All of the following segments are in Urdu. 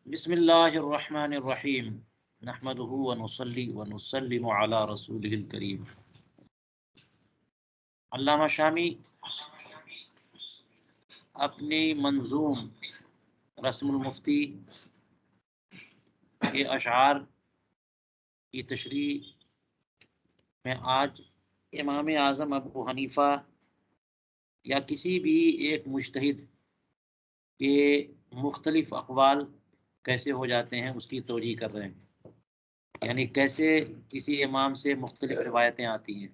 بسم اللہ الرحمن الرحیم نحمده ونصلی ونسلم علی رسولہ الکریم۔ علامہ شامی اپنی منظوم رسم المفتی کے اشعار کی تشریح میں آج امام اعظم ابو حنیفہ یا کسی بھی ایک مجتہد کے مختلف اقوال کیسے ہو جاتے ہیں اس کی توجیہ کر رہے ہیں، یعنی کیسے کسی امام سے مختلف روایتیں آتی ہیں۔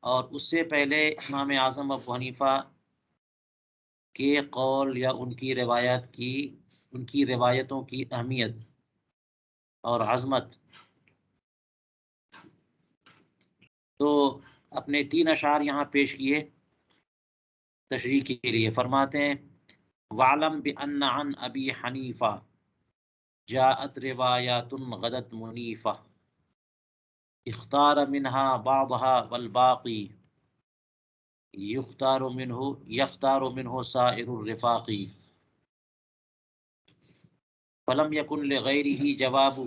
اور اس سے پہلے امام اعظم ابو حنیفہ کے قول یا ان کی روایتوں کی اہمیت اور عظمت، تو اپنے 3 اشعار یہاں پیش کیے تشریح کے لیے۔ فرماتے ہیں وَعْلَمْ بِأَنَّ عَنْ أَبِي حَنِيفَةَ جَاءَتْ رِوَایَاتٌ غَدَتْ مُنِیفَةٌ اختار منها بعضها والباقی یختار منه سائر الرفاق فلم یکن لغیرہ جواب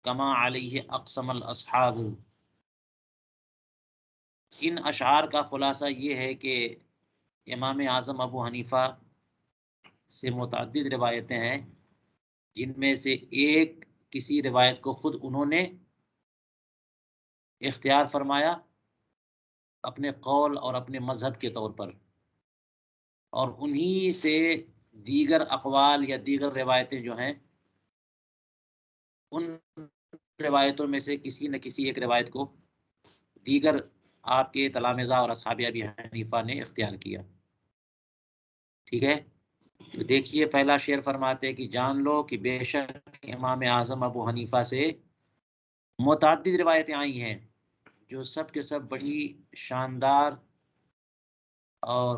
کما علیہ اقسم الاصحاب۔ ان اشعار کا خلاصہ یہ ہے کہ امام اعظم ابو حنیفہ سے متعدد روایتیں ہیں، جن میں سے ایک کسی روایت کو خود انہوں نے اختیار فرمایا اپنے قول اور اپنے مذہب کے طور پر، اور انہی سے دیگر اقوال یا دیگر روایتیں جو ہیں ان روایتوں میں سے کسی نہ کسی ایک روایت کو دیگر آپ کے تلامذہ اور اصحاب ابی حنیفہ نے اختیار کیا۔ ٹھیک ہے، تو دیکھیے پہلا شعر فرماتے کہ جان لو کہ بے شک امام اعظم ابو حنیفہ سے متعدد روایتیں آئی ہیں جو سب کے سب بڑی شاندار اور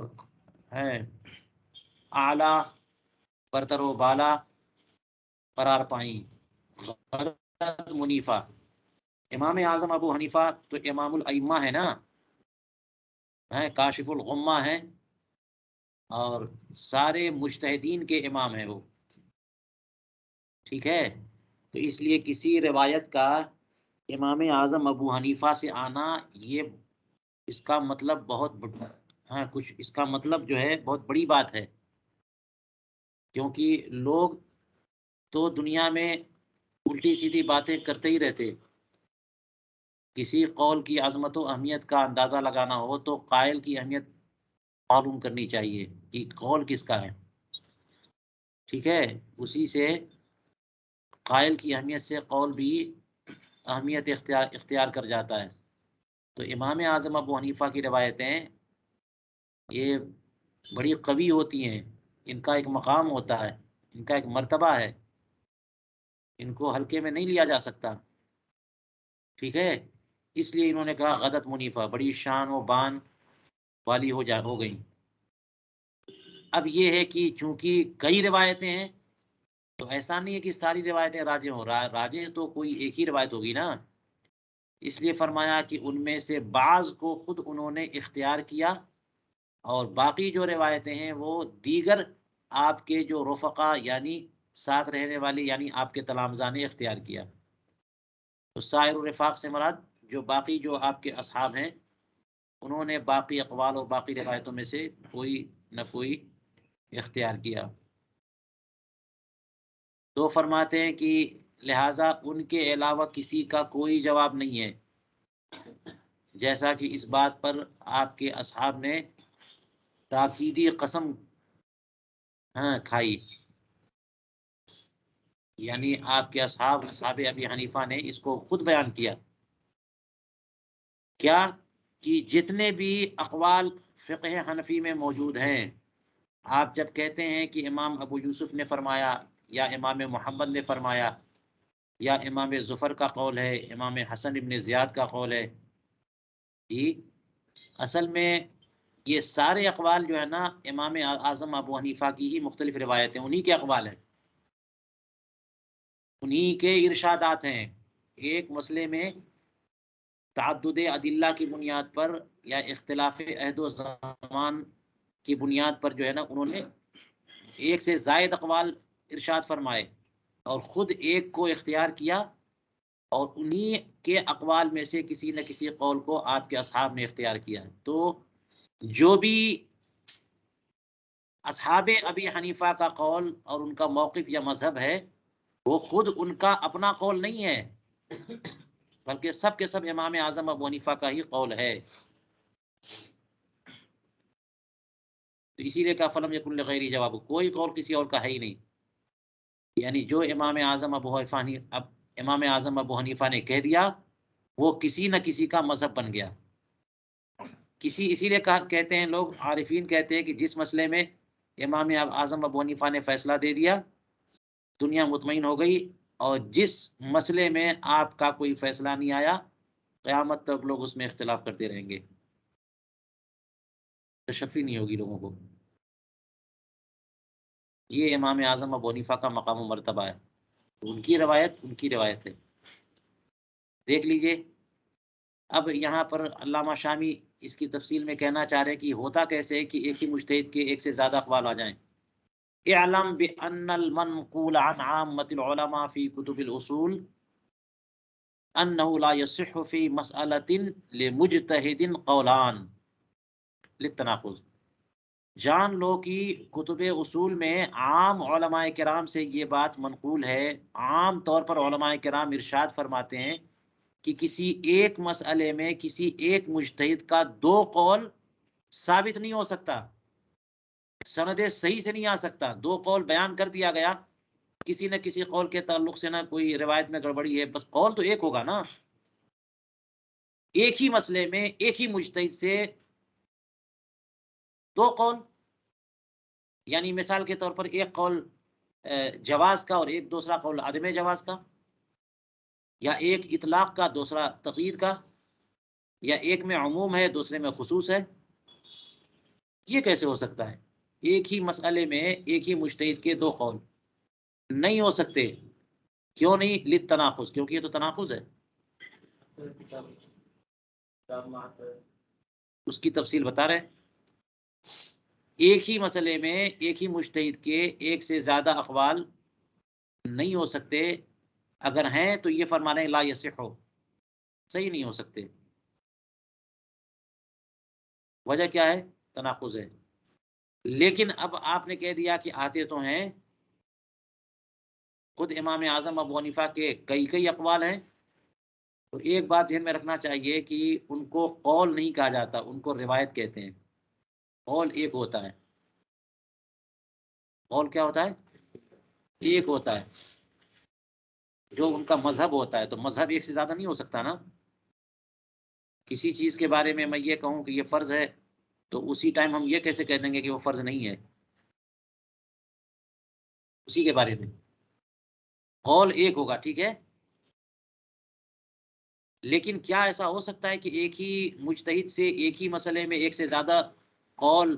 ہیں اعلیٰ برتر و بالا قرار پائیں۔ غدت منیفہ، امام اعظم ابو حنیفہ تو امام الائمہ ہے نا، کاشف الغمہ ہیں اور سارے مجتہدین کے امام ہیں وہ۔ ٹھیک ہے، تو اس لیے کسی روایت کا امام اعظم ابو حنیفہ سے آنا، یہ اس کا مطلب کچھ اس کا مطلب جو ہے بہت بڑی بات ہے، کیونکہ لوگ تو دنیا میں الٹی سیدھی باتیں کرتے ہی رہتے۔ کسی قول کی عظمت و اہمیت کا اندازہ لگانا ہو تو قائل کی اہمیت معلوم کرنی چاہیے کہ قول کس کا ہے۔ ٹھیک ہے، اسی سے قائل کی اہمیت سے قول بھی اہمیت اختیار کر جاتا ہے۔ تو امام اعظم ابو حنیفہ کی روایتیں یہ بڑی قوی ہوتی ہیں، ان کا ایک مقام ہوتا ہے، ان کا ایک مرتبہ ہے، ان کو ہلکے میں نہیں لیا جا سکتا۔ ٹھیک ہے، اس لیے انہوں نے کہا غدت منیفہ، بڑی شان و بان والی ہو گئی۔ اب یہ ہے کہ چونکہ کئی روایتیں ہیں تو ایسا نہیں ہے کہ ساری روایتیں راجح ہوں، راجح تو کوئی ایک ہی روایت ہوگی نا، اس لیے فرمایا کہ ان میں سے بعض کو خود انہوں نے اختیار کیا اور باقی جو روایتیں ہیں وہ دیگر آپ کے جو رفقا یعنی ساتھ رہنے والے یعنی آپ کے تلامذہ نے اختیار کیا۔ تو سائر الرفاق سے مراد جو باقی جو آپ کے اصحاب ہیں، انہوں نے باقی اقوال اور باقی روایتوں میں سے کوئی نہ کوئی اختیار کیا۔ تو فرماتے ہیں کہ لہٰذا ان کے علاوہ کسی کا کوئی جواب نہیں ہے، جیسا کہ اس بات پر آپ کے اصحاب نے تاکیدی قسم کھائی، یعنی آپ کے اصحاب ابی حنیفہ نے اس کو خود بیان کیا کیا کہ جتنے بھی اقوال فقہ حنفی میں موجود ہیں، آپ جب کہتے ہیں کہ امام ابو یوسف نے فرمایا یا امام محمد نے فرمایا یا امام ظفر کا قول ہے، امام حسن ابن زیاد کا قول ہے، اصل میں یہ سارے اقوال جو ہے نا امام اعظم ابو حنیفہ کی ہی مختلف روایتیں، انہی کے اقوال ہیں، انہی کے ارشادات ہیں۔ ایک مسئلے میں تعدد ادلہ کی بنیاد پر یا اختلاف عہد و زمان کی بنیاد پر جو ہے نا انہوں نے ایک سے زائد اقوال ارشاد فرمائے اور خود ایک کو اختیار کیا اور انہی کے اقوال میں سے کسی نہ کسی قول کو آپ کے اصحاب نے اختیار کیا. تو جو بھی اصحاب ابی حنیفہ کا قول اور ان کا موقف یا مذہب ہے وہ خود ان کا اپنا قول نہیں ہے، بلکہ سب کے سب امام اعظم ابو حنیفہ کا ہی قول ہے. تو اسی لیے کہا فلم یکن لغیری جواب، کوئی قول کسی اور کا ہے ہی نہیں. یعنی جو امام اعظم ابو حنیفہ نے کہہ دیا وہ کسی نہ کسی کا مذہب بن گیا. اسی لیے کہتے ہیں لوگ، عارفین کہتے ہیں کہ جس مسئلے میں امام اعظم ابو حنیفہ نے فیصلہ دے دیا دنیا مطمئن ہو گئی، اور جس مسئلے میں آپ کا کوئی فیصلہ نہیں آیا قیامت تک لوگ اس میں اختلاف کرتے رہیں گے، تشفی نہیں ہوگی لوگوں کو. یہ امام اعظم ابو حنیفہ کا مقام و مرتبہ ہے. ان کی روایت ہے. دیکھ لیجئے اب یہاں پر علامہ شامی اس کی تفصیل میں کہنا چاہ رہے ہیں کہ ہوتا کیسے ہے کہ ایک ہی مجتہد کے ایک سے زیادہ اقوال آ جائیں. اعلم بان المنقول عن عامة العلماء في كتب الاصول انه لا يصح في مسألة لمجتہد قولان للتناقض. جان لو کہ کتب اصول میں عام علماء کرام سے یہ بات منقول ہے. عام طور پر علماء کرام ارشاد فرماتے ہیں کہ کسی ایک مسئلے میں کسی ایک مجتہد کا دو قول ثابت نہیں ہو سکتا، سند صحیح سے نہیں آ سکتا. دو قول بیان کر دیا گیا، کسی نہ کسی قول کے تعلق سے نہ کوئی روایت میں گڑبڑی ہے، بس قول تو ایک ہوگا نا. ایک ہی مسئلے میں ایک ہی مجتہد سے دو قول، یعنی مثال کے طور پر ایک قول جواز کا اور ایک دوسرا قول عدم جواز کا، یا ایک اطلاق کا دوسرا تقیید کا، یا ایک میں عموم ہے دوسرے میں خصوص ہے. یہ کیسے ہو سکتا ہے؟ ایک ہی مسئلے میں ایک ہی مجتہد کے دو قول نہیں ہو سکتے. کیوں نہیں؟ للتناقض، کیونکہ یہ تو تناقض ہے. اس کی تفصیل بتا رہے ہیں. ایک ہی مسئلے میں ایک ہی مجتہد کے ایک سے زیادہ اقوال نہیں ہو سکتے. اگر ہیں تو یہ فرما رہے ہیں لا یصح، صحیح نہیں ہو سکتے. وجہ کیا ہے؟ تناقض ہے. لیکن اب آپ نے کہہ دیا کہ آتے تو ہیں، خود امام اعظم ابو حنیفہ کے کئی اقوال ہیں. تو ایک بات ذہن میں رکھنا چاہیے کہ ان کو قول نہیں کہا جاتا، ان کو روایت کہتے ہیں. قول ایک ہوتا ہے. قول کیا ہوتا ہے؟ ایک ہوتا ہے. جو ان کا مذہب ہوتا ہے، تو مذہب ایک سے زیادہ نہیں ہو سکتا نا. کسی چیز کے بارے میں میں یہ کہوں کہ یہ فرض ہے تو اسی ٹائم ہم یہ کیسے کہہ دیں گے کہ وہ فرض نہیں ہے؟ اسی کے بارے میں قول ایک ہوگا، ٹھیک ہے. لیکن کیا ایسا ہو سکتا ہے کہ ایک ہی مجتہد سے ایک ہی مسئلے میں ایک سے زیادہ قول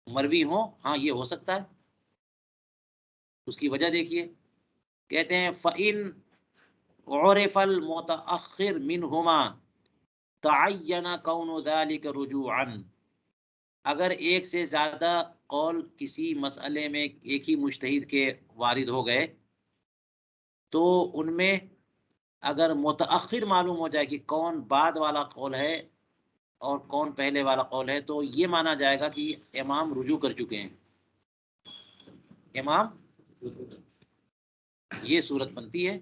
مروی ہوں؟ ہاں، یہ ہو سکتا ہے. اس کی وجہ دیکھیے، کہتے ہیں فَإِنْ عُرِفَ الْمُتَأَخِّرُ مِنْهُمَا تَعَيَّنَ كَوْنُ ذَلِكَ رُجُوعًا. اگر ایک سے زیادہ قول کسی مسئلے میں ایک ہی مجتہد کے وارد ہو گئے تو ان میں اگر متأخر معلوم ہو جائے کہ کون بعد والا قول ہے اور کون پہلے والا قول ہے، تو یہ مانا جائے گا کہ امام رجوع کر چکے ہیں. امام، یہ صورت بنتی ہے.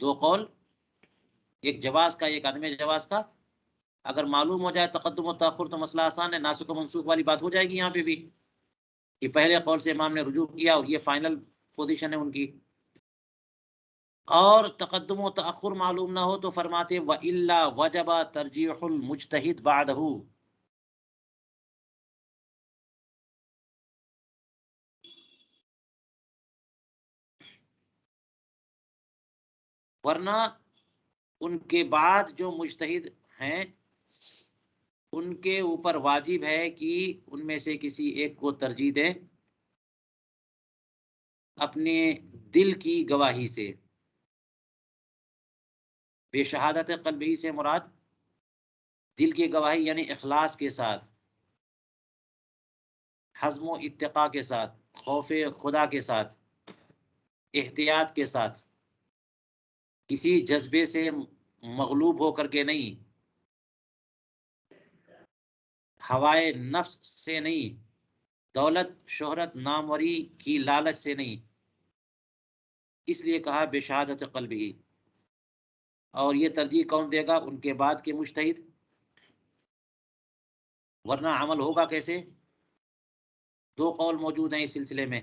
دو قول، ایک جواز کا ایک عدم جواز کا، اگر معلوم ہو جائے تقدم و تاخر تو مسئلہ آسان ہے. ناسخ و منسوخ والی بات ہو جائے گی یہاں پہ بھی کہ پہلے قول سے امام نے رجوع کیا اور یہ فائنل پوزیشن ہے ان کی. اور تقدم و تاخر معلوم نہ ہو تو فرماتے وَإِلَّا وَجَبَ تَرْجِيحُ الْمُجْتَہِدِ بَعْدَهُ. ورنہ ان کے بعد جو مجتہد ہیں ان کے اوپر واجب ہے کہ ان میں سے کسی ایک کو ترجیح دیں اپنے دل کی گواہی سے. بے شہادت قلبی سے مراد دل کی گواہی یعنی اخلاص کے ساتھ، حزم و اتقاء کے ساتھ، خوف خدا کے ساتھ. احتیاط کے ساتھ، کسی جذبے سے مغلوب ہو کر کے نہیں، ہوائے نفس سے نہیں، دولت شہرت ناموری کی لالچ سے نہیں، اس لیے کہا بشہادت قلب ہی۔ اور یہ ترجیح کون دے گا؟ ان کے بعد کے مجتہد، ورنہ عمل ہوگا کیسے؟ دو قول موجود ہیں اس سلسلے میں،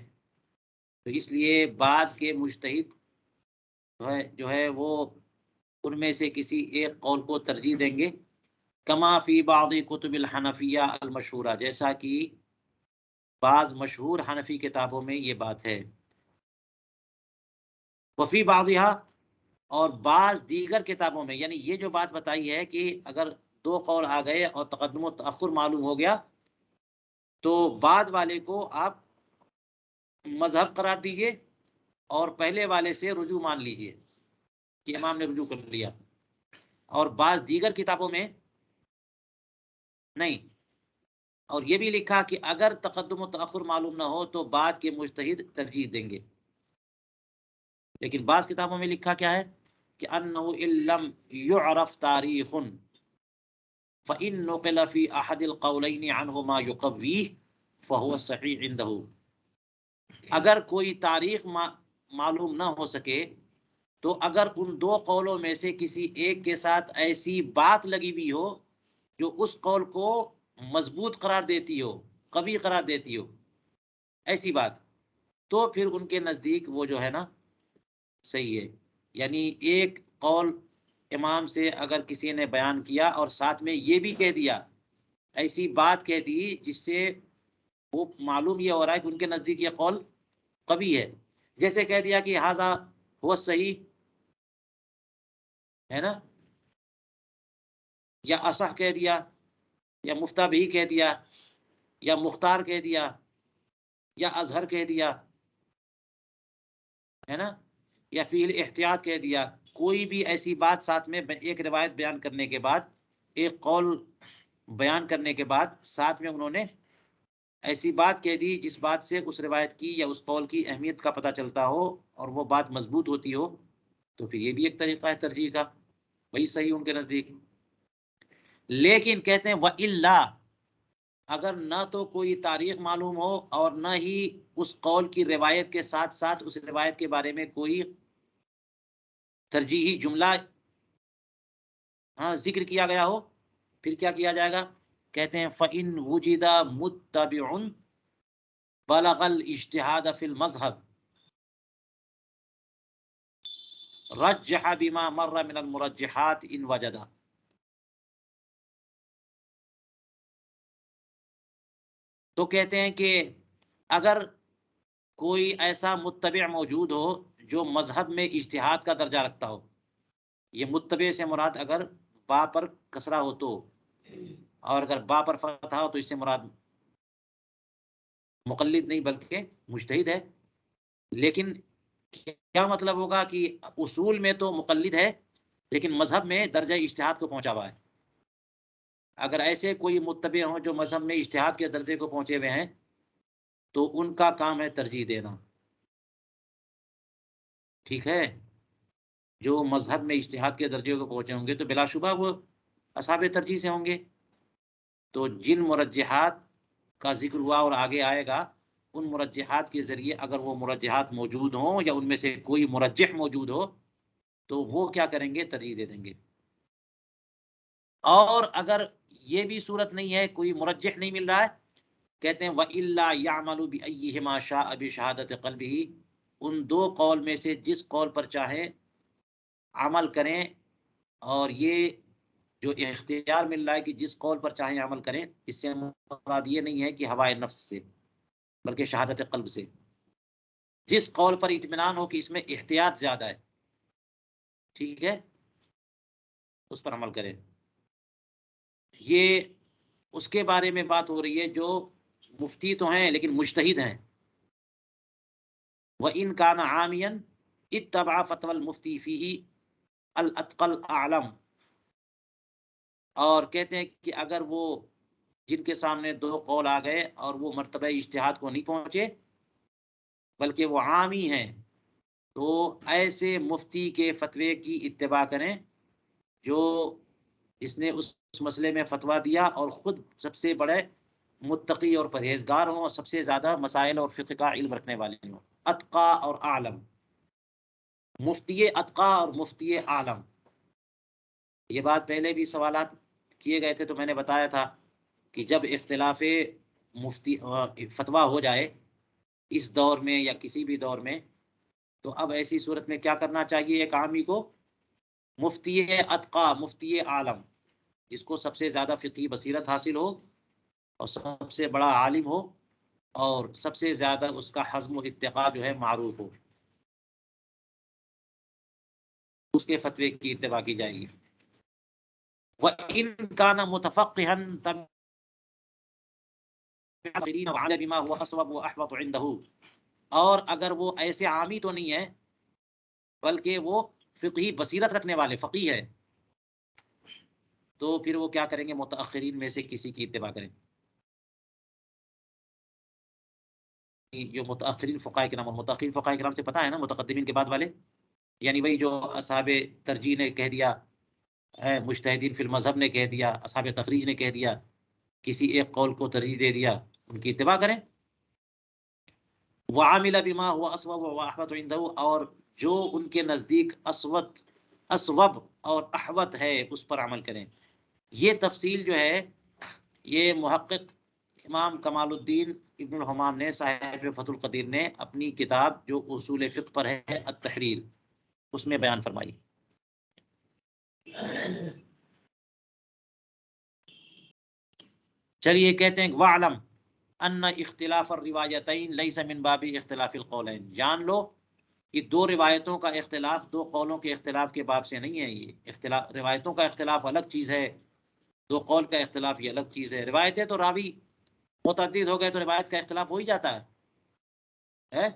تو اس لیے بعد کے مجتہد جو ہے وہ ان میں سے کسی ایک قول کو ترجیح دیں گے، کما فی بعض کتب الحنفیہ المشہورہ، جیسا کہ بعض مشہور حنفی کتابوں میں یہ بات ہے، وفی بعضھا، اور بعض دیگر کتابوں میں، یعنی یہ جو بات بتائی ہے کہ اگر دو قول آ گئے اور تقدم و تأخر معلوم ہو گیا تو بعد والے کو آپ مذہب قرار دیجئے اور پہلے والے سے رجوع مان لیجئے کہ امام نے رجوع کر لیا، اور بعض دیگر کتابوں میں نہیں۔ اور یہ بھی لکھا کہ اگر تقدم و تأخر معلوم نہ ہو تو بعد کے مجتہد ترجیح دیں گے، لیکن بعض کتابوں میں لکھا کیا ہے کہ انه ان لم يعرف تاریخ فإن نقل في احد القولين عنه ما يقويه فهو الصحيح عنده، اگر کوئی تاریخ معلوم نہ ہو سکے تو اگر ان دو قولوں میں سے کسی ایک کے ساتھ ایسی بات لگی ہوئی ہو جو اس قول کو مضبوط قرار دیتی ہو، قوی قرار دیتی ہو، ایسی بات، تو پھر ان کے نزدیک وہ جو ہے نا صحیح ہے۔ یعنی ایک قول امام سے اگر کسی نے بیان کیا اور ساتھ میں یہ بھی کہہ دیا، ایسی بات کہہ دی جس سے وہ معلوم یہ ہو رہا ہے کہ ان کے نزدیک یہ قول قوی ہے، جیسے کہہ دیا کہ ھذا هو صحیح ہے نا، یا اصح کہہ دیا، یا مفتہ بھی کہہ دیا، یا مختار کہہ دیا، یا اظہر کہہ دیا ہے نا، یا فی الاحتیاط کہہ دیا، کوئی بھی ایسی بات ساتھ میں ایک روایت بیان کرنے کے بعد، ایک قول بیان کرنے کے بعد ساتھ میں انہوں نے ایسی بات کہہ دی جس بات سے اس روایت کی یا اس قول کی اہمیت کا پتہ چلتا ہو اور وہ بات مضبوط ہوتی ہو، تو پھر یہ بھی ایک طریقہ ہے ترجیح کا، وہی صحیح ان کے نزدیک۔ لیکن کہتے ہیں وَإِلَّا، اگر نہ تو کوئی تاریخ معلوم ہو اور نہ ہی اس قول کی روایت کے ساتھ ساتھ اس روایت کے بارے میں کوئی ترجیحی جملہ ذکر کیا گیا ہو، پھر کیا کیا جائے گا؟ کہتے ہیں فَإِن وُجِدَ مُتَّبِعٌ بَلَغَ الْاجْتِهَادَ فِي الْمَذْهَبِ رَجَّحَ بِمَا مَرَّ مِنَ الْمُرَجِّحَاتِ إِن وَجَدَ۔ تو کہتے ہیں کہ اگر کوئی ایسا متبع موجود ہو جو مذہب میں اجتہاد کا درجہ رکھتا ہو، یہ متبع سے مراد اگر با پر کسرہ ہو تو، اور اگر با پر فتح ہو تو اس سے مراد مقلد نہیں بلکہ مجتہد ہے، لیکن کیا مطلب ہوگا کہ اصول میں تو مقلد ہے لیکن مذہب میں درجہ اجتہاد کو پہنچا ہوا ہے۔ اگر ایسے کوئی متبع ہوں جو مذہب میں اجتہاد کے درجے کو پہنچے ہوئے ہیں تو ان کا کام ہے ترجیح دینا، ٹھیک ہے؟ جو مذہب میں اجتہاد کے درجے کو پہنچے ہوں گے تو بلا شبہ وہ اصحاب ترجیح سے ہوں گے۔ تو جن مرجحات کا ذکر ہوا اور آگے آئے گا، ان مرجحات کے ذریعے اگر وہ مرجحات موجود ہوں یا ان میں سے کوئی مرجح موجود ہو تو وہ کیا کریں گے؟ ترجیح دے دیں گے۔ اور اگر یہ بھی صورت نہیں ہے، کوئی مرجح نہیں مل رہا ہے، کہتے ہیں وَإِلَّا يَعْمَلُ بِأَيِّهِمَا شَاءَ بِشَهَادَةِ قَلْبِهِ، ان دو قول میں سے جس قول پر چاہے عمل کریں، اور یہ جو اختیار مل رہا ہے کہ جس قول پر چاہیں عمل کریں، اس سے مراد یہ نہیں ہے کہ ہوائے نفس سے بلکہ شہادت قلب سے، جس قول پر اطمینان ہو کہ اس میں احتیاط زیادہ ہے، ٹھیک ہے، اس پر عمل کریں۔ یہ اس کے بارے میں بات ہو رہی ہے جو مفتی تو ہیں لیکن مجتہد ہیں۔ وَإِن كَانَ عَامِيًا اتَّبَعَ فَتْوَى الْمُفْتِي فِيهِ الْأَتْقَى الْأَعْلَمُ، اور کہتے ہیں کہ اگر وہ جن کے سامنے دو قول آ گئے اور وہ مرتبہ اجتہاد کو نہیں پہنچے بلکہ وہ عامی ہیں، تو ایسے مفتی کے فتوے کی اتباع کریں جو جس نے اس مسئلے میں فتویٰ دیا اور خود سب سے بڑے متقی اور پرہیزگار ہوں اور سب سے زیادہ مسائل اور فقہ کا علم رکھنے والے ہوں، اتقا اور عالم، مفتی اتقا اور مفتی عالم۔ یہ بات پہلے بھی سوالات کیے گئے تھے تو میں نے بتایا تھا کہ جب اختلاف مفتی فتویٰ ہو جائے اس دور میں یا کسی بھی دور میں، تو اب ایسی صورت میں کیا کرنا چاہیے ایک عامی کو؟ مفتی اتقا، مفتی عالم، جس کو سب سے زیادہ فقہی بصیرت حاصل ہو اور سب سے بڑا عالم ہو اور سب سے زیادہ اس کا حزم و اتقاء جو ہے معروف ہو، اس کے فتوے کی اتباع کی جائے گی۔ وَإِن كَانَ مُتَفَقِّهًا تَبِعًا وَعَلَى بِمَا هُوَ أَصْوَبُ وَأَحْوَطُ عِندَهُ، اور اگر وہ ایسے عامی تو نہیں ہے بلکہ وہ فقہی بصیرت رکھنے والے فقیہ ہے، تو پھر وہ کیا کریں گے؟ متأخرین میں سے کسی کی اتباع کریں۔ جو متأخرین فقہاء کرام، اور متأخرین فقہاء کرام سے پتہ ہے نا متقدمین کے بعد والے، یعنی وہی جو اصحاب ترجیح نے کہہ دیا، مجتہدین فی المذہب نے کہہ دیا، اصحاب تخریج نے کہہ دیا، کسی ایک قول کو ترجیح دے دیا، ان کی اتباع کریں۔ وعامل بما هو اصوب واحوط عنده، اور جو ان کے نزدیک اصوب اور احوط ہے اس پر عمل کریں۔ یہ تفصیل جو ہے یہ محقق امام کمال الدین ابن الحمام نے، صاحب فتح القدیر نے، اپنی کتاب جو اصول فقہ پر ہے التحریر، اس میں بیان فرمائی۔ چلیے کہتے ہیں وَعْلَمْ ان اختلاف الروایتین لیس من باب اختلاف القولین، جان لو کہ دو روایتوں کا اختلاف دو قولوں کے اختلاف کے باب سے نہیں ہے۔ یہ اختلاف، روایتوں کا اختلاف الگ چیز ہے، دو قول کا اختلاف یہ الگ چیز ہے۔ روایتیں تو راوی متعدد ہو گئے تو روایت کا اختلاف ہو ہی جاتا ہے۔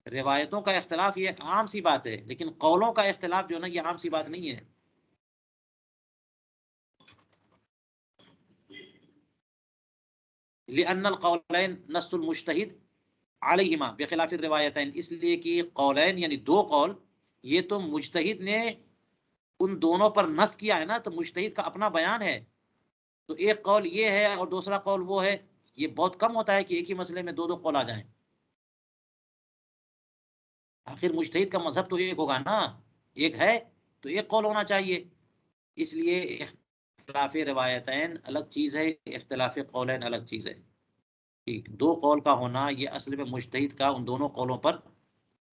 روایتوں کا اختلاف یہ عام سی بات ہے، لیکن قولوں کا اختلاف جو نا یہ عام سی بات نہیں ہے۔ لأن القولین نص المجتہد علیہما بخلاف الروایتین، اس لیے کہ قولین یعنی دو قول، یہ تو مجتہد نے ان دونوں پر نص کیا ہے نا، تو مجتہد کا اپنا بیان ہے، تو ایک قول یہ ہے اور دوسرا قول وہ ہے، یہ بہت کم ہوتا ہے کہ ایک ہی مسئلے میں دو دو قول آ جائیں۔ آخر مجتہد کا مذہب تو ایک ہوگا نا، ایک ہے تو ایک قول ہونا چاہیے۔ اس لیے اختلاف روایتین الگ چیز ہے، اختلاف قولین الگ چیز ہے۔ دو قول کا ہونا یہ اصل میں مجتہد کا ان دونوں قولوں پر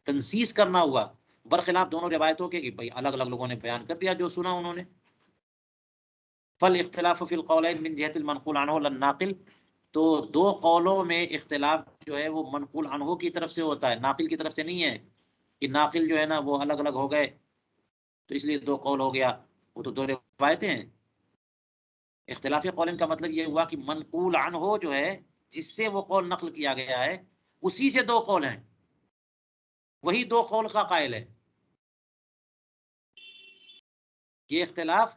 تنسیس کرنا ہوا، برخلاف دونوں روایتوں کے کہ بھائی الگ الگ لوگوں نے بیان کر دیا جو سنا انہوں نے۔ فالاختلاف فی القولین من جہت المنقول عنہ للناقل، تو دو قولوں میں اختلاف جو ہے وہ منقول عنہ کی طرف سے ہوتا ہے، ناقل کی طرف سے نہیں ہے کہ ناقل جو ہے نا وہ الگ الگ ہو گئے تو اس لیے دو قول ہو گیا، وہ تو دو روایتیں ہیں۔ اختلاف قولین کا مطلب یہ ہوا کہ منقول عنہ جو ہے جس سے وہ قول نقل کیا گیا ہے اسی سے دو قول ہیں، وہی دو قول کا قائل ہے۔ یہ اختلاف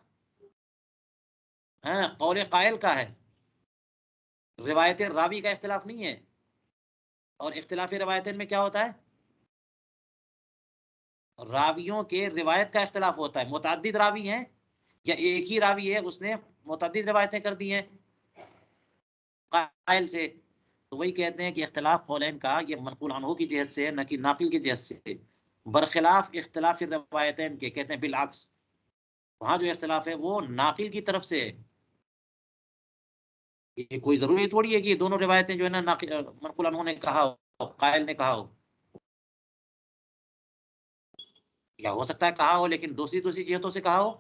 قول قائل کا ہے، روایت راوی کا اختلاف نہیں ہے۔ اور اختلاف روایتین میں کیا ہوتا ہے؟ راویوں کے روایت کا اختلاف ہوتا ہے، متعدد راوی ہیں یا ایک ہی راوی ہے اس نے متعدد روایتیں کر دی ہیں قائل سے، تو وہی کہتے ہیں کہ اختلاف قولین کا یہ منقول عنہ کی جہت سے نہ کہ ناقل کی جہت سے، برخلاف اختلاف روایتین کے کہتے ہیں بالعکس، وہاں جو اختلاف ہے وہ ناقل کی طرف سے ہے۔ یہ کوئی ضروری تھوڑی ہے کہ یہ دونوں روایتیں جو ہے نا منقول عنہ نے کہا ہو، قائل نے کہا ہو، یا ہو سکتا ہے کہا ہو لیکن دوسری جہتوں سے کہا ہو۔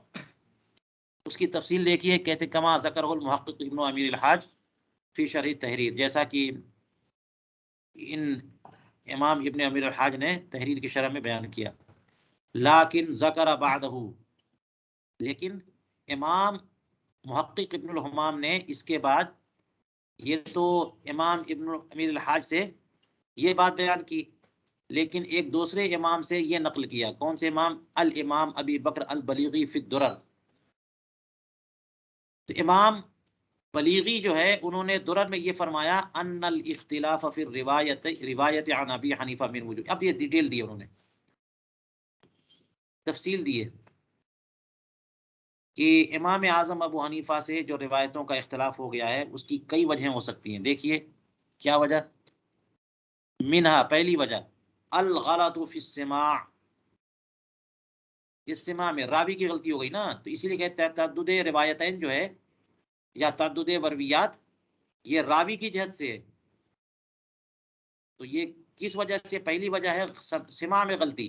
اس کی تفصیل دیکھیے، کہتے کما ذکر المحقق ابن امیر الحاج فی شرح تحریر، جیسا کہ ان امام ابن امیر الحاج نے تحریر کی شرح میں بیان کیا۔ لیکن ذکر بعدہ، لیکن امام محقق ابن الحمام نے اس کے بعد، یہ تو امام ابن امیر الحاج سے یہ بات بیان کی، لیکن ایک دوسرے امام سے یہ نقل کیا۔ کون سے امام؟ الامام ابی بکر البلیغی فی الدرر، تو امام بلیغی جو ہے انہوں نے درر میں یہ فرمایا ان الاختلاف فی الروایت عن ابی حنیفہ من وجوہ، اب یہ ڈیٹیل دی انہوں نے تفصیل دی ہے کہ امام اعظم ابو حنیفہ سے جو روایتوں کا اختلاف ہو گیا ہے اس کی کئی وجہیں ہو سکتی ہیں. دیکھیے کیا وجہ. منہا پہلی وجہ الغلط فی السماع، استماع میں راوی کی غلطی ہو گئی نا، تو اسی لیے کہتے ہیں تعدد روایتین جو ہے یا تعدد مرویات یہ راوی کی جہت سے ہے. تو یہ کس وجہ سے؟ پہلی وجہ ہے سماع میں غلطی.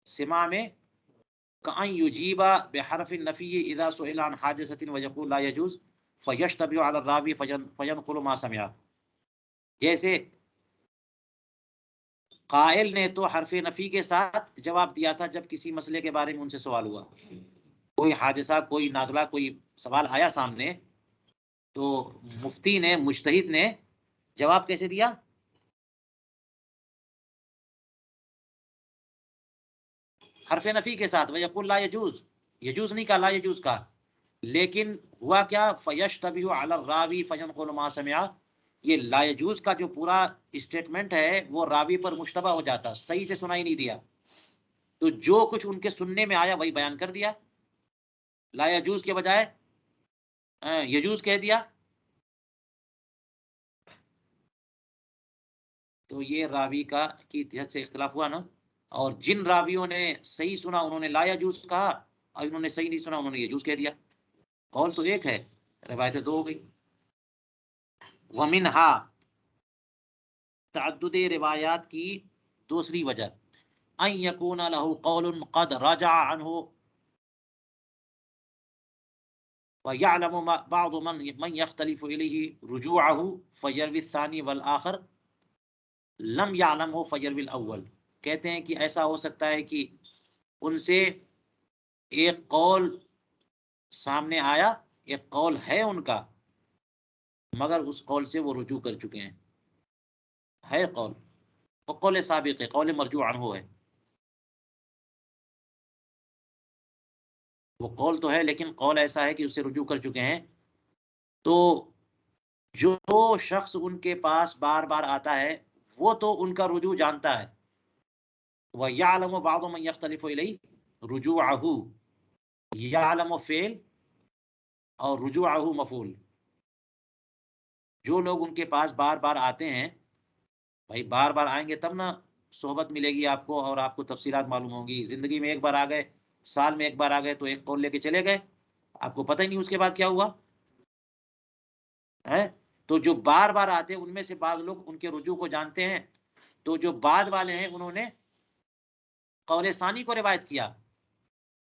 سماع میں کأن یجیب بحرف النفی اذا سئل عن حادثة ویقول لا يجوز فیشتبه على الراوی فینقل ما سمع. جیسے قائل نے تو حرف نفی کے ساتھ جواب دیا تھا جب کسی مسئلے کے بارے میں ان سے سوال ہوا، کوئی حادثہ، کوئی نازلہ، کوئی سوال آیا سامنے، تو مفتی نے، مجتہد نے جواب کیسے دیا؟ حرف نفی کے ساتھ. وَيَقُولْ لَا يَجُوز، یجوز نہیں کہا، لا یجوز کہا. لیکن ہوا کیا؟ فَيَشْتَبِهُ عَلَى الرَّاوِي فَيَنْقُلُ مَا سَمِعَ. یہ لا یجوز کا جو پورا اسٹیٹمنٹ ہے وہ راوی پر مشتبہ ہو جاتا، صحیح سے سنا ہی نہیں دیا، تو جو کچھ ان کے سننے میں آیا وہی بیان کر دیا. لا یجوز کے بجائے یجوز کہہ دیا. تو یہ راوی کا کی جہت سے اختلاف ہوا نا. اور جن راویوں نے صحیح سنا انہوں نے لا یجوز کہا، اور انہوں نے صحیح نہیں سنا انہوں نے یجوز کہہ دیا. قول تو ایک ہے، روایتیں دو ہو گئی. ومنہا تعدد روایات کی دوسری وجہ ان یکون لہ قول قد رجع عنہ ویعلم بعض من یختلف الیہ رجوعہ فیروی الثانی والآخر لم یعلمہ فیروی الاول. کہتے ہیں کہ ایسا ہو سکتا ہے کہ ان سے ایک قول سامنے آیا، ایک قول ہے ان کا، مگر اس قول سے وہ رجوع کر چکے ہیں. ہے قول، وہ قول سابق ہے، قول مرجوع عنہ ہے. وہ قول تو ہے لیکن قول ایسا ہے کہ اس سے رجوع کر چکے ہیں. تو جو شخص ان کے پاس بار بار آتا ہے وہ تو ان کا رجوع جانتا ہے. وَيَعْلَمُ بَعْضُ مَنْ يَخْتَلِفُ إِلَيْهِ رُجُوعَهُ، يَعْلَمُ فعل اور رجوعہ مفعول. جو لوگ ان کے پاس بار بار آتے ہیں، بھائی بار بار آئیں گے تب نا صحبت ملے گی آپ کو اور آپ کو تفصیلات معلوم ہوں گی. زندگی میں ایک بار آ گئے، سال میں ایک بار آ گئے تو ایک قول لے کے چلے گئے، آپ کو پتہ ہی نہیں اس کے بعد کیا ہوا ہے. تو جو بار بار آتے ہیں ان میں سے بعض لوگ ان کے رجوع کو جانتے ہیں. تو جو بعد والے ہیں انہوں نے قول ثانی کو روایت کیا.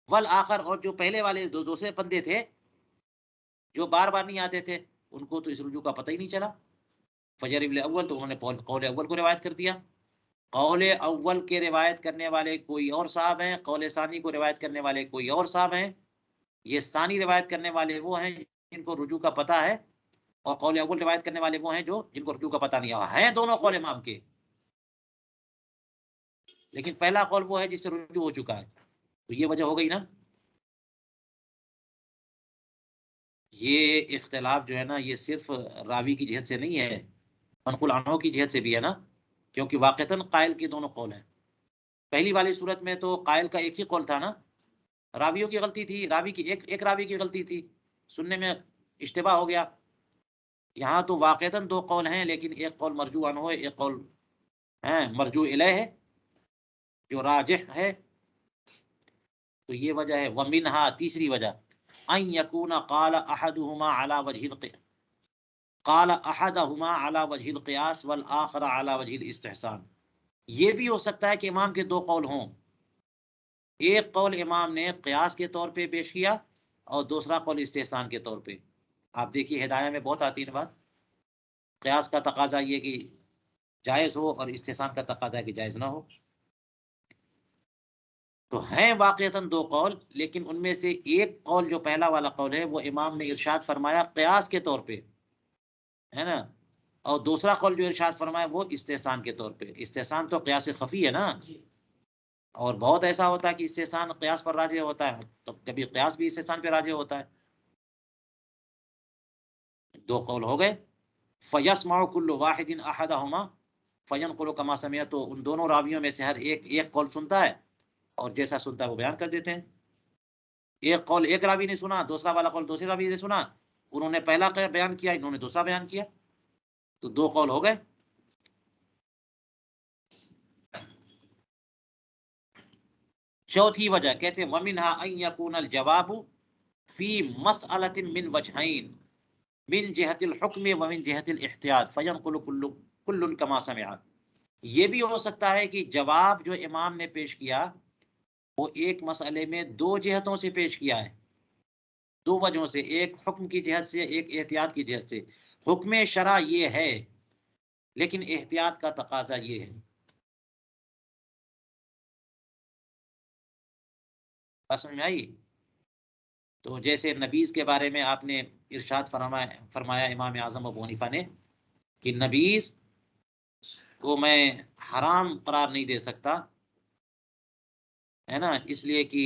والآخر، اور جو پہلے والے دوسرے بندے تھے جو بار بار نہیں آتے تھے ان کو تو اس رجوع کا پتہ ہی نہیں چلا. فجر الاول، تو انہوں نے قول اول کو روایت کر دیا. قول اول کے روایت کرنے والے کوئی اور صاحب ہیں، قول ثانی کو روایت کرنے والے کوئی اور صاحب ہیں. یہ ثانی روایت کرنے والے وہ ہیں جن کو رجوع کا پتہ ہے، اور قول اول روایت کرنے والے وہ ہیں جو جن کو رجوع کا پتہ نہیں ہوا. ہیں دونوں قول امام کے، لیکن پہلا قول وہ ہے جس سے رجوع ہو چکا ہے. تو یہ وجہ ہو گئی نا. یہ اختلاف جو ہے نا یہ صرف راوی کی جہت سے نہیں ہے، منقول عنہ کی جہت سے بھی ہے نا، کیونکہ واقعتاً قائل کے دونوں قول ہیں. پہلی والی صورت میں تو قائل کا ایک ہی قول تھا نا، راویوں کی غلطی تھی، راوی کی ایک راوی کی غلطی تھی، سننے میں اشتباہ ہو گیا. یہاں تو واقعتاً دو قول ہیں لیکن ایک قول مرجوع عنہ ہے، ایک قول مرجوع الیہ ہے جو راجح ہے. تو یہ وجہ ہے. ومنہا تیسری وجہ ان یکون قال احدہما علی وجہ قال احدہما علی وجہ القیاس والآخر علی وجہ الاستحسان. یہ بھی ہو سکتا ہے کہ امام کے دو قول ہوں. ایک قول امام نے قیاس کے طور پہ پیش کیا اور دوسرا قول استحسان کے طور پہ. آپ دیکھیے ہدایہ میں بہت آتی ہے بات، قیاس کا تقاضا یہ کہ جائز ہو اور استحسان کا تقاضا ہے کہ جائز نہ ہو. تو ہیں واقعتاً دو قول، لیکن ان میں سے ایک قول جو پہلا والا قول ہے وہ امام نے ارشاد فرمایا قیاس کے طور پہ، ہے نا، اور دوسرا قول جو ارشاد فرمایا وہ استحسان کے طور پہ. استحسان تو قیاس خفی ہے نا، اور بہت ایسا ہوتا ہے کہ استحسان قیاس پر راجع ہوتا ہے، تو کبھی قیاس بھی استحسان پہ راجع ہوتا ہے. دو قول ہو گئے. فَيَسْمَعُ كُلُّ وَاحِدٍ أَحَدَهُمَا فَيَنْقُلُ كَمَا سَمِعَ. تو ان دونوں راویوں میں سے ہر ایک قول سنتا ہے اور جیسا سنتا ہے وہ بیان کر دیتے ہیں. ایک قول ایک راوی نے سنا، دوسرا والا قول دوسرے راوی نے سنا، انہوں نے پہلا بیان کیا، انہوں نے دوسرا بیان کیا، تو دو قول ہو گئے. چوتھی وجہ کہتے ہیں وَمِنْهَا أَن يَكُونَ الْجَوَابُ فِي مَسْأَلَةٍ مِّن وَجْهَيْنِ مِن جِهَةِ الْحُكْمِ وَمِن جِهَةِ الْاحْتِياط فَيَنْقُلُ كُلٌّ كَمَا سَمِعَ. یہ بھی ہو سکتا ہے کہ جواب جو امام نے پیش کیا وہ ایک مسئلے میں دو جہتوں سے پیش کیا ہے، دو وجہوں سے، ایک حکم کی جہت سے، ایک احتیاط کی جہت سے. حکم شرع یہ ہے لیکن احتیاط کا تقاضا یہ ہے. بات سمجھ میں آئی؟ تو جیسے نبیذ کے بارے میں آپ نے ارشاد فرمایا امام اعظم ابو حنیفہ نے کہ نبیذ کو میں حرام قرار نہیں دے سکتا، ہے نا، اس لیے کہ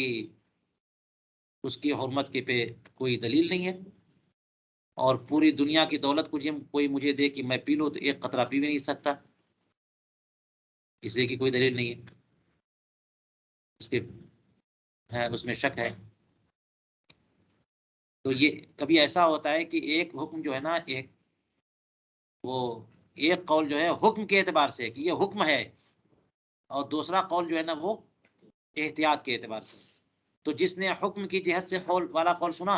اس کی حرمت کے پہ کوئی دلیل نہیں ہے، اور پوری دنیا کی دولت کوئی مجھے دے کہ میں پی لوں تو ایک قطرہ پی بھی نہیں سکتا، اس لیے کہ کوئی دلیل نہیں ہے، اس میں شک ہے. تو یہ کبھی ایسا ہوتا ہے کہ ایک حکم جو ہے نا، ایک قول جو ہے حکم کے اعتبار سے کہ یہ حکم ہے، اور دوسرا قول جو ہے نا وہ احتیاط کے اعتبار سے. تو جس نے حکم کی جہت سے قول والا قول سنا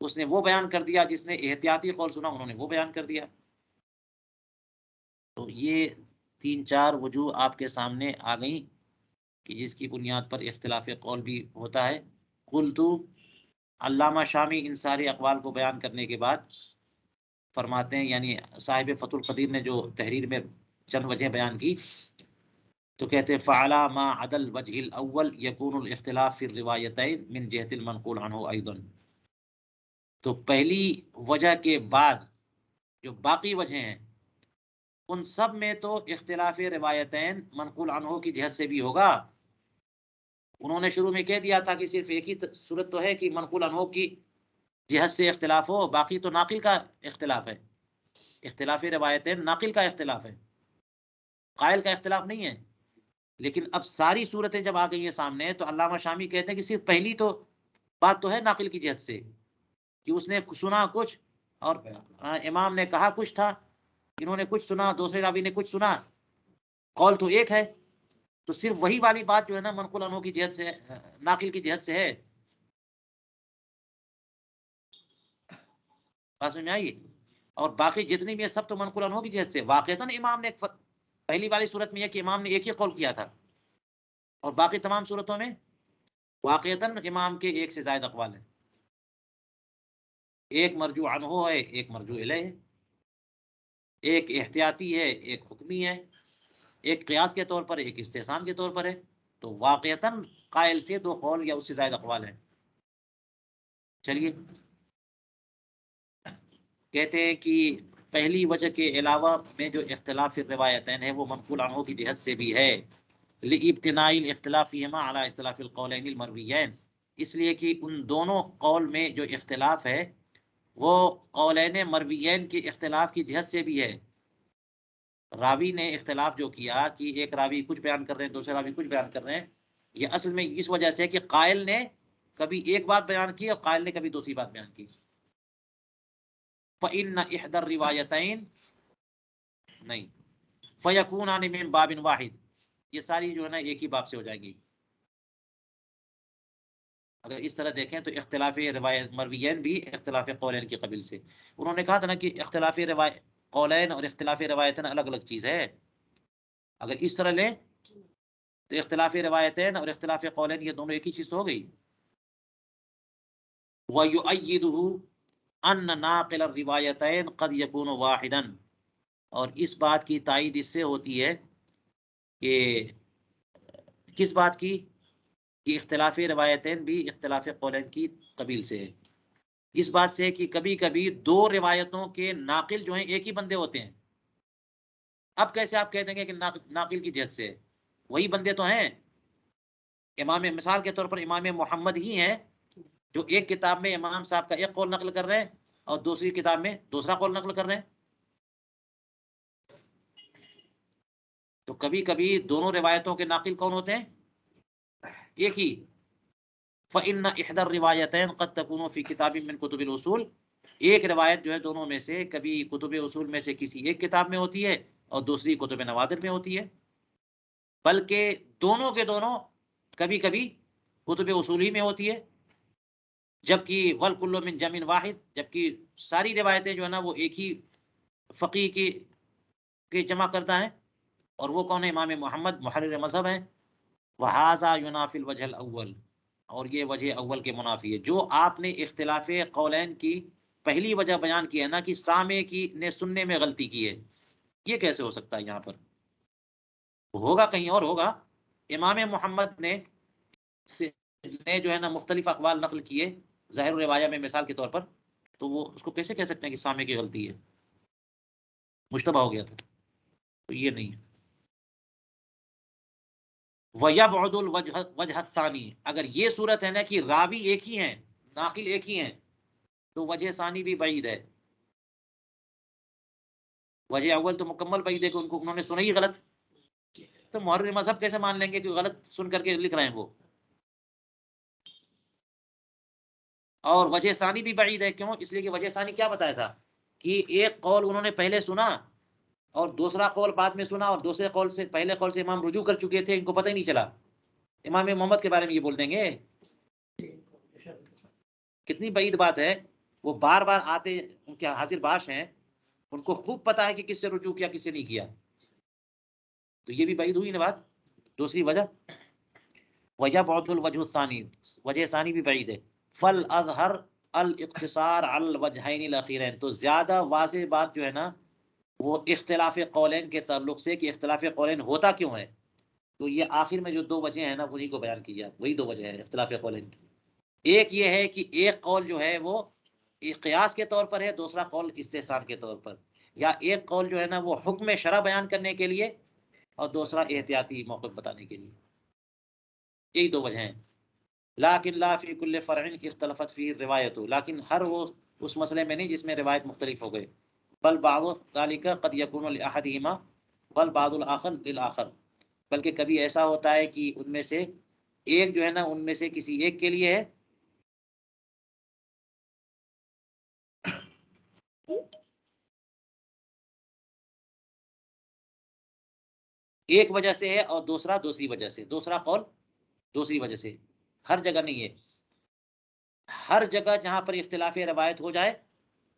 اس نے وہ بیان کر دیا، جس نے احتیاطی قول سنا انہوں نے وہ بیان کر دیا. تو یہ 3-4 وجوہ آپ کے سامنے آ گئیں کہ جس کی بنیاد پر اختلاف قول بھی ہوتا ہے. قلتو، علامہ شامی ان سارے اقوال کو بیان کرنے کے بعد فرماتے ہیں، یعنی صاحب فتح القدیر نے جو تحریر میں چند وجہ بیان کی، تو کہتے ہیں فعلا ما عدل وجہ الاول یکون الاختلاف فی الروایتین من جہت المنقول عنہ ایضا. تو پہلی وجہ کے بعد جو باقی وجہ ہیں ان سب میں تو اختلاف روایتین منقول عنہ کی جہت سے بھی ہوگا. انہوں نے شروع میں کہہ دیا تھا کہ صرف ایک ہی صورت تو ہے کہ منقول عنہ کی جہت سے اختلاف ہو، باقی تو ناقل کا اختلاف ہے. اختلاف روایتین ناقل کا اختلاف ہے، قائل کا اختلاف نہیں ہے. لیکن اب ساری صورتیں جب آ گئی ہیں سامنے تو علامہ شامی کہتے ہیں کہ صرف پہلی تو بات تو ہے ناقل کی جہت سے کہ اس نے سنا کچھ اور امام نے کہا کچھ تھا، انہوں نے کچھ سنا، دوسرے راوی نے کچھ سنا، قول تو ایک ہے. تو صرف وہی والی بات جو ہے نا منقول عنہ کی جہت سے، ناقل کی جہت سے ہے. بات سمجھ میں آئی؟ اور باقی جتنی بھی ہے سب تو منقول عنہ کی جہت سے. واقعتاً امام نے پہلی والی صورت میں یہ کہ امام نے ایک ہی قول کیا تھا، اور باقی تمام صورتوں میں واقعتاً امام کے ایک سے زائد اقوال ہیں. ایک مرجوع عنہ ہے، ایک مرجوع الیہ ہے، ایک احتیاطی ہے، ایک حکمی ہے، ایک قیاس کے طور پر، ایک استحسان کے طور پر ہے. تو واقعتاً قائل سے دو قول یا اس سے زائد اقوال ہیں. چلیے، کہتے ہیں کہ پہلی وجہ کے علاوہ میں جو اختلاف روایتین ہے وہ منقول عنہ کی جہت سے بھی ہے، لابتناء الاختلاف فیہما علی اختلاف القولین المرویین، اس لیے کہ ان دونوں قول میں جو اختلاف ہے وہ قولین مرویین کے اختلاف کی جہت سے بھی ہے. راوی نے اختلاف جو کیا کہ ایک راوی کچھ بیان کر رہے ہیں، دوسرے راوی کچھ بیان کر رہے ہیں، یہ اصل میں اس وجہ سے کہ قائل نے کبھی ایک بات بیان کی اور قائل نے کبھی دوسری بات بیان کی. فَإِنَّ إِحْدَى الرِّوَایَتَيْن نہیں فَيَكُونَانِ مِن بَابٍ وَاحِدٍ، یہ ساری جو ہے نا ایک ہی باب سے ہو جائے گی. اگر اس طرح دیکھیں تو اختلاف روایت مرویین بھی اختلاف قولین کی قبیل سے. انہوں نے کہا تھا نا کہ اختلاف قولین اور اختلاف روایتین الگ الگ چیز ہے. اگر اس طرح لیں تو اختلاف روایتین اور اختلاف قولین یہ دونوں ایک ہی چیز تو ہو گئی. وَيُؤَيِّدُهُ أَنَّ نَاقِلَ الرِّوَایَتَيْن قَدْ يَكُونُ وَاحِدًا، اور اس بات کی تائید اس سے ہوتی ہے کہ کس بات کی، کہ اختلاف روایتین بھی اختلاف قولین کی قبیل سے ہے. اس بات سے کہ کبھی کبھی دو روایتوں کے ناقل جو ہیں ایک ہی بندے ہوتے ہیں. اب کیسے آپ کہہ دیں گے کہ ناقل کی جہت سے؟ وہی بندے تو ہیں. امام مثال کے طور پر امام محمد ہی ہیں جو ایک کتاب میں امام صاحب کا ایک قول نقل کر رہے ہیں اور دوسری کتاب میں دوسرا قول نقل کر رہے ہیں. تو کبھی کبھی دونوں روایتوں کے ناقل کون ہوتے ہیں؟ ایک ہی. فإن إحدى الروايتين قد تكون في كتاب من كتب الأصول، ایک روایت جو ہے دونوں میں سے کبھی کتب اصول میں سے کسی ایک کتاب میں ہوتی ہے اور دوسری کتب نوادر میں ہوتی ہے، بلکہ دونوں کے دونوں کبھی کبھی کتب اصولی میں ہوتی ہے، جبکہ والکل من جمع واحد، جبکہ ساری روایتیں جو ہے نا وہ ایک ہی فقی کے جمع کرتا ہے، اور وہ کون ہے؟ امام محمد محرر مذہب ہیں. وہذا ینافی الوجہ الاول، اور یہ وجہ اول کے منافی ہے. جو آپ نے اختلاف قولین کی پہلی وجہ بیان کی ہے نا کہ سامع کی نے سننے میں غلطی کی ہے، یہ کیسے ہو سکتا ہے؟ یہاں پر ہوگا کہیں اور ہوگا. امام محمد نے جو ہے نا مختلف اقوال نقل کیے ظاہر روایہ میں مثال کے طور پر، تو وہ اس کو کیسے کہہ سکتے ہیں کہ سامع کی غلطی ہے؟ مشتبہ ہو گیا تھا، تو یہ نہیں ہے. وَيَبْعُدُ الْوَجْهَ الثَّانِي، اگر یہ صورت ہے نا کہ راوی ایک ہی ہیں، ناقل ایک ہی ہیں، تو وجہ ثانی بھی بعید ہے. وجہ اول تو مکمل بعید ہے کہ انہوں نے سنا ہی غلط، تو محرر مذہب کیسے مان لیں گے کہ غلط سن کر کے لکھ رہے ہیں وہ؟ اور وجہ ثانی بھی بعید ہے. کیوں؟ اس لیے کہ وجہ ثانی کیا بتایا تھا کہ ایک قول انہوں نے پہلے سنا اور دوسرا قول بعد میں سنا، اور دوسرے قول سے پہلے قول سے امام رجوع کر چکے تھے، ان کو پتہ ہی نہیں چلا. امام محمد کے بارے میں یہ بول دیں گے؟ کتنی بعید بات ہے. وہ بار بار آتے، ان کے حاضر باش ہیں، ان کو خوب پتا ہے کہ کس سے رجوع کیا کس سے نہیں کیا، تو یہ بھی بعید ہوئی نا بات. دوسری وجہ وجہ بعد الوجہ الثانی، وجہ ثانی بھی بعید ہے. فل اظہر الاقتصار علی الوجہین الاخیرین، تو زیادہ واضح بات جو ہے نا وہ اختلاف قولین کے تعلق سے کہ اختلاف قولین ہوتا کیوں ہے، تو یہ آخر میں جو دو وجہ ہیں نا انہی کو بیان کیا. وہی دو وجہ ہے اختلاف قولین کی. ایک یہ ہے کہ ایک قول جو ہے وہ قیاس کے طور پر ہے، دوسرا قول استحسان کے طور پر، یا ایک قول جو ہے نا وہ حکم شرع بیان کرنے کے لیے اور دوسرا احتیاطی موقف بتانے کے لیے. یہی دو وجہ ہیں. لیکن لا فی کل فرع اختلفت فی روایت، لیکن ہر وہ اس مسئلے میں نہیں جس میں روایت مختلف ہو گئے. بل بعض ذلك قد يكون لاحدهما بل بعض الاخر للاخر، بلکہ کبھی ایسا ہوتا ہے کہ ان میں سے ایک جو ہے نا ان میں سے کسی ایک کے لیے ہے، ایک وجہ سے ہے، اور دوسرا دوسری وجہ سے، دوسرا قول دوسری وجہ سے. ہر جگہ نہیں ہے. ہر جگہ جہاں پر اختلاف روایت ہو جائے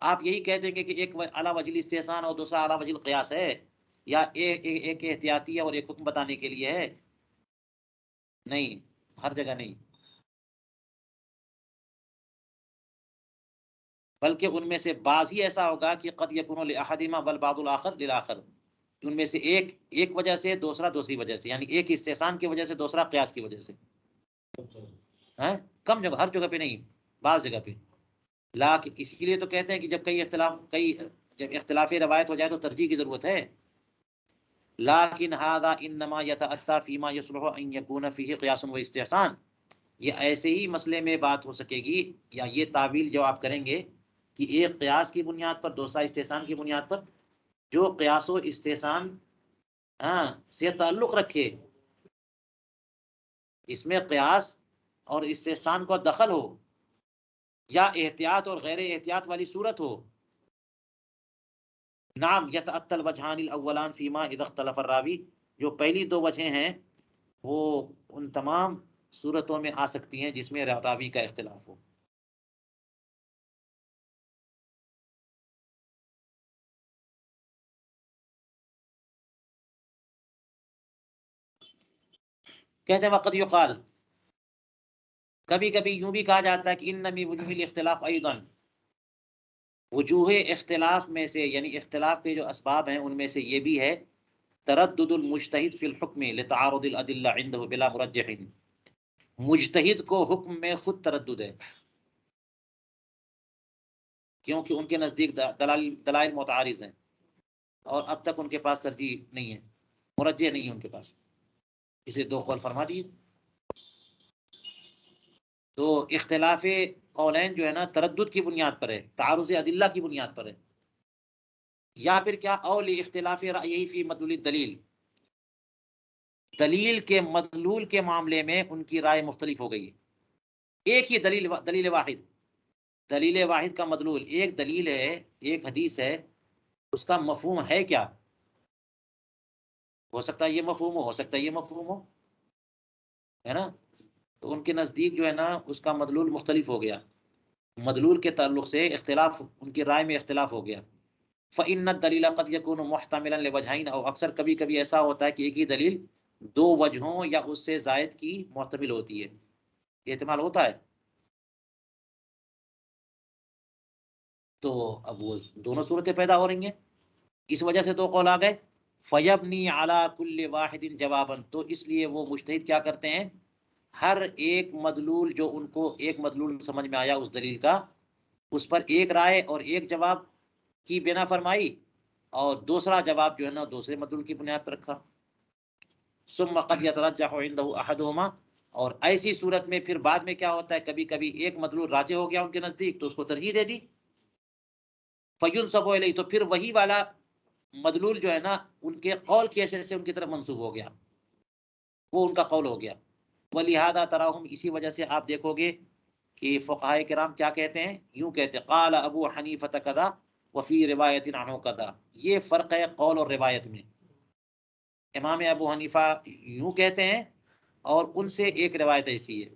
آپ یہی کہہ دیں گے کہ ایک اعلیٰ وجہ استحسان اور دوسرا اعلیٰ وجہ قیاس ہے، یا ایک احتیاطی ہے اور ایک حکم بتانے کے لیے ہے. نہیں، ہر جگہ نہیں. بلکہ ان میں سے بعض ہی ایسا ہوگا کہ قد یکون لاحدہما بل بعض الاخر للاخر، ان میں سے ایک وجہ سے، دوسرا دوسری وجہ سے، یعنی ایک استحسان کی وجہ سے، دوسرا قیاس کی وجہ سے. کم جگہ، ہر جگہ پہ نہیں، بعض جگہ پہ. لیکن اسی لیے تو کہتے ہیں کہ جب جب اختلاف روایت ہو جائے تو ترجیح کی ضرورت ہے. لیکن هذا انما يتأتى فيما يصلح ان يكون فيه قياس و استحسان، یہ ایسے ہی مسئلے میں بات ہو سکے گی، یا یہ تعویل جو آپ کریں گے کہ ایک قیاس کی بنیاد پر دوسرا استحسان کی بنیاد پر، جو قیاس و استحسان سے تعلق رکھے، اس میں قیاس اور استحسان کو دخل ہو، یا احتیاط اور غیر احتیاط والی صورت ہو. نعم یتأتی الوجہان الاولان فیما اذا اختلف الراوی، جو پہلی دو وجہیں ہیں وہ ان تمام صورتوں میں آ سکتی ہیں جس میں راوی کا اختلاف ہو. کہتے ہیں وقت یقال، کبھی کبھی یوں بھی کہا جاتا ہے کہ ان من وجوہ الاختلاف ایضا، وجوہ اختلاف میں سے، یعنی اختلاف کے جو اسباب ہیں ان میں سے یہ بھی ہے تردد المجتہد فی الحکم لتعارض الادلہ عنده بلا مرجح، مجتہد کو حکم میں خود تردد ہے کیونکہ ان کے نزدیک دلائل متعارض ہیں اور اب تک ان کے پاس ترجیح نہیں ہے، مرجح نہیں ہے ان کے پاس، اس لیے دو قول فرما دیے. تو اختلاف قولین جو ہے نا تردد کی بنیاد پر ہے، تعارض ادلہ کی بنیاد پر ہے. یا پھر کیا اول اختلاف رأیہ فی مدلول الدلیل، دلیل کے مدلول کے معاملے میں ان کی رائے مختلف ہو گئی. ایک ہی دلیل واحد کا مدلول، ایک دلیل ہے، ایک حدیث ہے، اس کا مفہوم ہے کیا؟ ہو سکتا ہے یہ مفہوم ہو سکتا ہے یہ مفہوم ہو، ہے نا. تو ان کے نزدیک جو ہے نا اس کا مدلول مختلف ہو گیا، مدلول کے تعلق سے اختلاف، ان کی رائے میں اختلاف ہو گیا. فإن الدلیل قد يكون محتملا لوجہین، اور اکثر کبھی کبھی ایسا ہوتا ہے کہ ایک ہی دلیل دو وجہوں یا اس سے زائد کی محتمل ہوتی ہے، احتمال ہوتا ہے. تو اب وہ دونوں صورتیں پیدا ہو رہی ہیں، اس وجہ سے دو قول آ گئے. فیبنی علی کل واحد جوابا، تو اس لیے وہ مجتہد کیا کرتے ہیں، ہر ایک مدلول جو ان کو ایک مدلول سمجھ میں آیا اس دلیل کا، اس پر ایک رائے اور ایک جواب کی بنا فرمائی، اور دوسرا جواب جو ہے نا دوسرے مدلول کی بنیاد پر رکھا. ثم قد يترجح عنده احدهما، اور ایسی صورت میں پھر بعد میں کیا ہوتا ہے، کبھی کبھی ایک مدلول راجح ہو گیا ان کے نزدیک تو اس کو ترجیح دے دی. فینسب الیہ، تو پھر وہی والا مدلول جو ہے نا ان کے قول کی حیثیت سے ان کی طرف منسوب ہو گیا، وہ ان کا قول ہو گیا. ولہذا تراہم، اسی وجہ سے آپ دیکھو گے کہ فقہائے کرام کیا کہتے ہیں، یوں کہتے ہیں قال ابو حنیفہ کذا وفی روایت عنہ کذا. یہ فرق ہے قول اور روایت میں. امام ابو حنیفہ یوں کہتے ہیں اور ان سے ایک روایت ایسی ہے،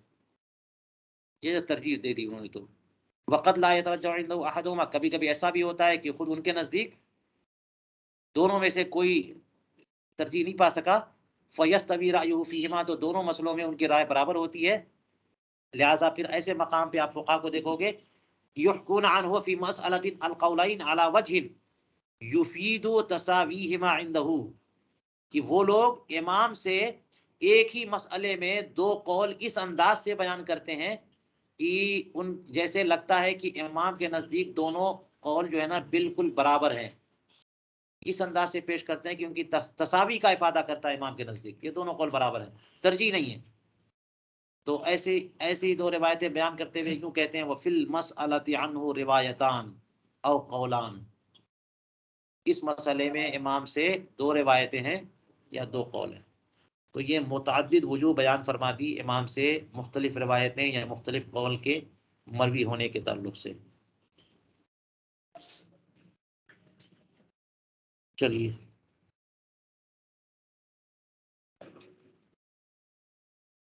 یہ ترجیح دے دی انہوں نے. تو وقت لا يترجح عنده احدهما، کبھی کبھی ایسا بھی ہوتا ہے کہ خود ان کے نزدیک دونوں میں سے کوئی ترجیح نہیں پا سکا. فیستوی رأیہ فیہما، تو دونوں مسئلوں میں ان کی رائے برابر ہوتی ہے. لہٰذا پھر ایسے مقام پہ آپ فقہاء کو دیکھو گے، یحکون عنہ فی مسئلۃ القولین علی وجہ یفید تساویہما عندہ، کہ وہ لوگ امام سے ایک ہی مسئلے میں دو قول اس انداز سے بیان کرتے ہیں کہ ان جیسے لگتا ہے کہ امام کے نزدیک دونوں قول جو ہے نا بالکل برابر ہیں. اس انداز سے پیش کرتے ہیں کہ ان کی تساوی کا افادہ کرتا ہے امام کے نزدیک، یہ دونوں قول برابر ہیں، ترجیح نہیں ہے. تو ایسی دو روایتیں بیان کرتے ہوئے یوں کہتے ہیں وفی المسألۃ عنہ روایتان او قولان، اس مسئلے میں امام سے دو روایتیں ہیں یا دو قول ہیں. تو یہ متعدد وجوہ بیان فرما دی امام سے مختلف روایتیں یا مختلف قول کے مروی ہونے کے تعلق سے. چلیے